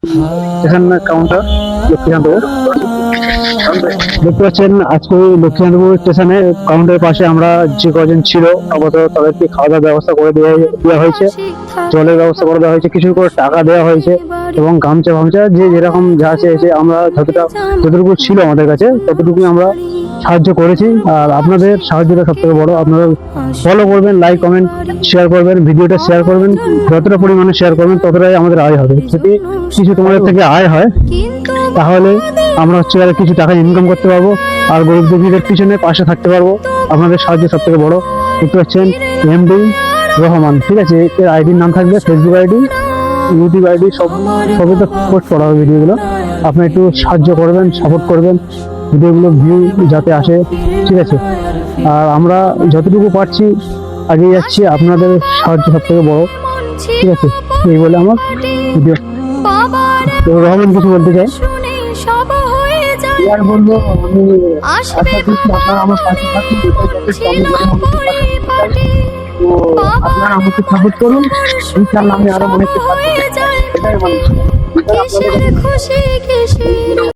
এখানে কাউন্টার লক্ষ্মীকান্তপুর দেখতে পাচ্ছেন। আজকে লক্ষ্মীকান্তপুর স্টেশনে কাউন্টারের পাশে আমরা যে কজন ছিল আপাতত তাদেরকে খাওয়া দাওয়ার ব্যবস্থা করে দেওয়া হয়েছে, জলের ব্যবস্থা করে দেওয়া হয়েছে, কিছু করে টাকা দেওয়া হয়েছে এবং গামছা ফামছা যে যেরকম যা চেয়েছে আমরা যতটুকু ছিল আমাদের কাছে ততটুকুই আমরা সাহায্য করেছি। আর আপনাদের সাহায্যটা সব থেকে বড়, আপনারা ফলো করবেন, লাইক কমেন্ট শেয়ার করবেন, ভিডিওটা শেয়ার করবেন, যতটা পরিমাণে শেয়ার করবেন ততটাই আমাদের আয় হবে। যদি কিছু তোমাদের থেকে আয় হয় তাহলে আমরা আর কিছু টাকা ইনকাম করতে পারবো আর গরিব দুঃখীদের পিছনে পাশে থাকতে পারবো। আপনাদের সাহায্য সব থেকে বড়। দেখতে পাচ্ছেন এমডি রহমান, ঠিক আছে, এর আইডির নাম থাকবে, ফেসবুক আইডি, ইউটিউব আইডি, সবই তো পোস্ট করা হবে ভিডিওগুলো। আপনি একটু সাহায্য করবেন, সাপোর্ট করবেন, ভিডিওগুলো ভিউ যাতে আসে, ঠিক আছে। আর আমরা যতটুকু পারছি এগিয়ে যাচ্ছি, আপনাদের সাহায্য সব থেকে বড়, ঠিক আছে। এই বলে আমার ভিডিও। তো রহমান কিছু বলতে চাই? আর বলবো আমি আশা করছি আপনারা আমার পাশে থাকুন, তো আপনারা আমাকে সাপোর্ট করুন, ইনশাআল্লাহ আমি আরো অনেকটা সাপোর্ট করব। এটাই বলছি।